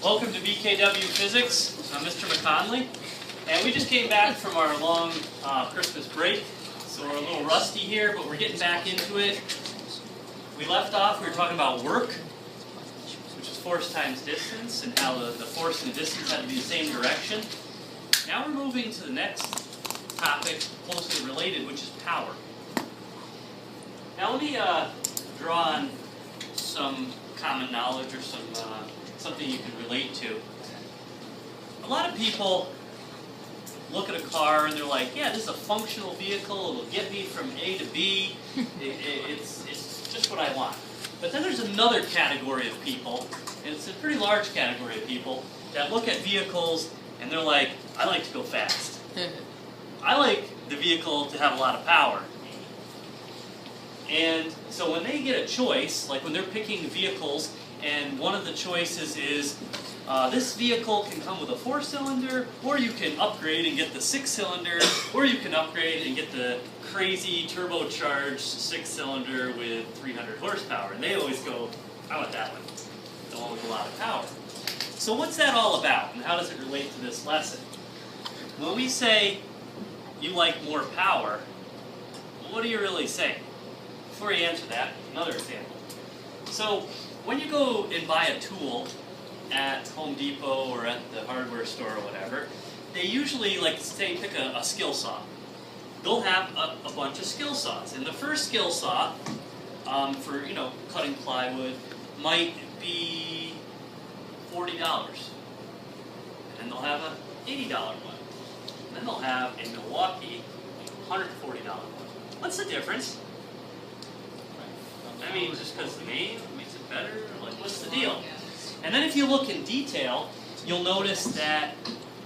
Welcome to BKW Physics. I'm Mr. McConley, and we just came back from our long Christmas break, so we're a little rusty here, but we're getting back into it. We left off, we were talking about work, which is force times distance, and how the force and the distance had to be the same direction. Now we're moving to the next topic, closely related, which is power. Now let me draw on some common knowledge or something you can relate to. A lot of people look at a car and they're like, yeah, this is a functional vehicle, it'll get me from A to B, it's just what I want. But then there's another category of people, and it's a pretty large category of people, that look at vehicles and they're like, I like to go fast. I like the vehicle to have a lot of power. And so when they get a choice, like when they're picking vehicles, and one of the choices is, this vehicle can come with a 4-cylinder, or you can upgrade and get the 6-cylinder, or you can upgrade and get the crazy turbocharged 6-cylinder with 300 horsepower. And they always go, I want that one, the one with a lot of power. So what's that all about, and how does it relate to this lesson? When we say you like more power, what are you really saying? Before you answer that, another example. So when you go and buy a tool at Home Depot or at the hardware store or whatever, they usually, like, say, pick a skill saw. They'll have a bunch of skill saws. And the first skill saw for, cutting plywood might be $40. And then they'll have an $80 one. And then they'll have a Milwaukee $140 one. What's the difference? I mean, just because the name makes it better? Like, what's the deal? And then if you look in detail, you'll notice that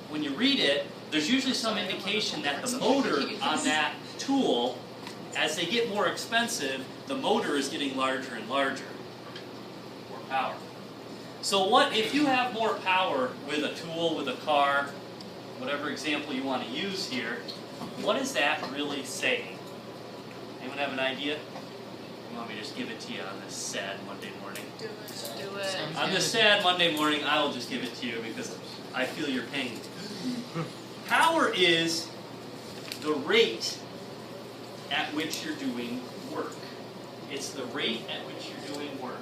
when you read it, there's usually some indication that the motor on that tool, as they get more expensive, the motor is getting larger and larger. More power. So what if you have more power with a tool, with a car, whatever example you want to use here, what is that really saying? Anyone have an idea? You want me to just give it to you on this sad Monday morning? Do it. On this sad Monday morning, I will just give it to you because I feel your pain. Power is the rate at which you're doing work. It's the rate at which you're doing work.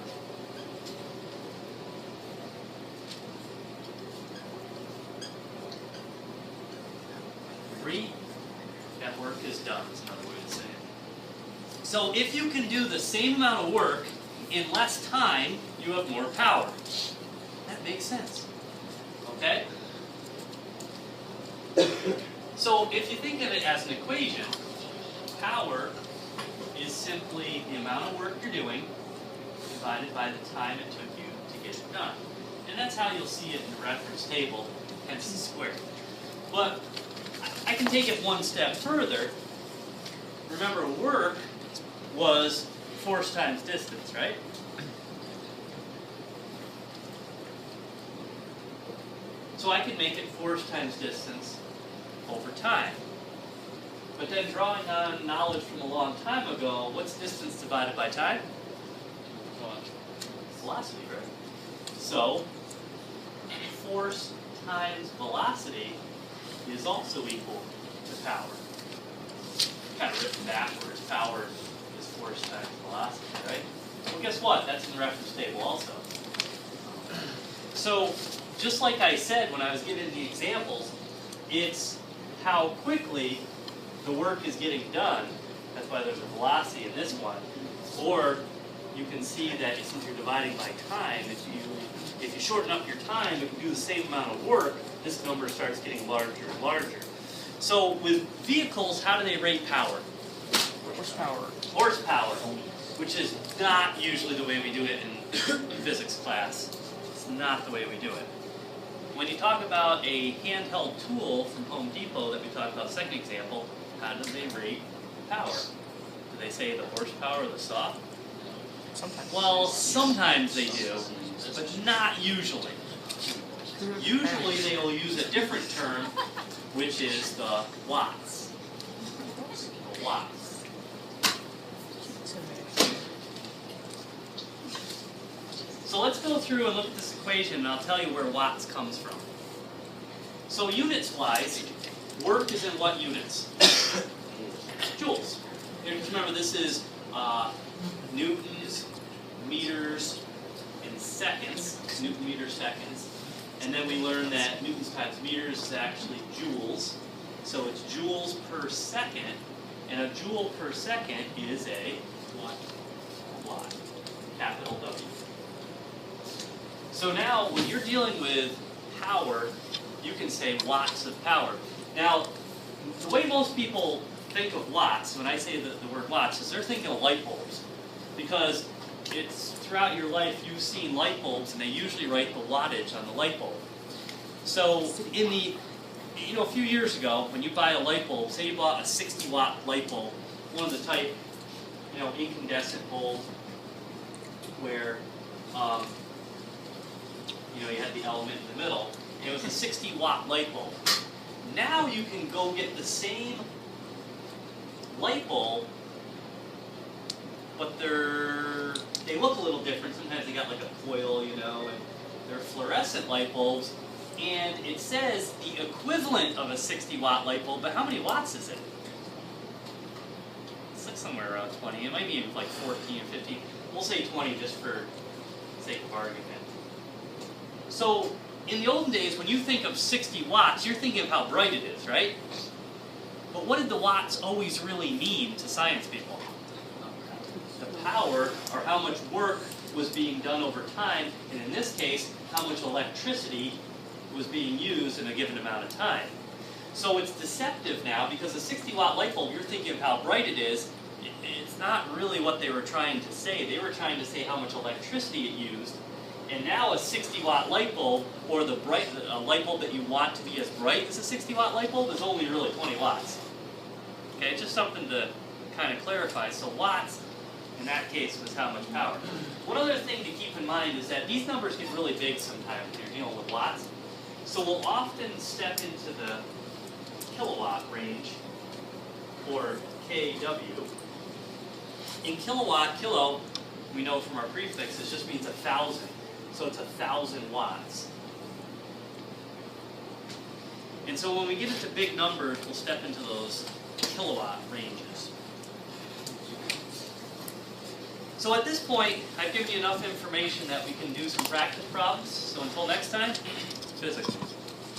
Rate at work is done is another way to say it. So if you can do the same amount of work in less time, you have more power. That makes sense. Okay? So if you think of it as an equation, power is simply the amount of work you're doing divided by the time it took you to get it done. And that's how you'll see it in the reference table, hence the square. But I can take it one step further. Remember, work was force times distance, right? So I can make it force times distance over time. But then drawing on knowledge from a long time ago, what's distance divided by time? Velocity, right? So force times velocity is also equal to power. Kind of written backwards. Power is force times velocity, right? Well, guess what? That's in the reference table also. So, just like I said when I was giving the examples, it's how quickly the work is getting done. That's why there's a velocity in this one. Or you can see that since you're dividing by time, if you shorten up your time, if you do the same amount of work, this number starts getting larger and larger. So with vehicles, how do they rate power? Horsepower. Horsepower, which is not usually the way we do it in physics class. It's not the way we do it. When you talk about a handheld tool from Home Depot that we talked about second example, how do they rate power? Do they say the horsepower or the saw? Sometimes. Well, sometimes they do, but not usually. Usually they will use a different term, which is the watts. The watts. So let's go through and look at this equation, and I'll tell you where watts comes from. So units-wise, work is in what units? Joules. Because remember, this is newtons, meters, and seconds. Newton, meter, seconds. And then we learned that newtons times meters is actually joules. So it's joules per second. And a joule per second is a watt. Capital W. So now, when you're dealing with power, you can say watts of power. Now, the way most people think of watts, when I say the word watts, is they're thinking of light bulbs. Because it's throughout your life you've seen light bulbs, and they usually write the wattage on the light bulb. So in the, a few years ago, when you buy a light bulb, say you bought a 60-watt light bulb, one of the type, incandescent bulb, where you had the element in the middle, and it was a 60-watt light bulb. Now you can go get the same light bulb, but they look a little different. Sometimes they got like a coil, and they're fluorescent light bulbs, and it says the equivalent of a 60-watt light bulb, but how many watts is it? It's like somewhere around 20. It might be like 14 or 15. We'll say 20 just for sake of argument. So, in the olden days, when you think of 60 watts, you're thinking of how bright it is, right? But what did the watts always really mean to science people? The power, or how much work was being done over time, and in this case, how much electricity was being used in a given amount of time. So it's deceptive now, because a 60-watt light bulb, you're thinking of how bright it is. It's not really what they were trying to say. They were trying to say how much electricity it used. And now a 60-watt light bulb, or a light bulb that you want to be as bright as a 60-watt light bulb, is only really 20 watts. Okay, just something to kind of clarify. So watts, in that case, was how much power. One other thing to keep in mind is that these numbers get really big sometimes when you're dealing with watts. So we'll often step into the kilowatt range, or kW. In kilowatt, kilo, we know from our prefixes, just means 1,000. So it's 1,000 watts. And so when we get into big numbers, we'll step into those kilowatt ranges. So at this point, I've given you enough information that we can do some practice problems. So until next time, physics.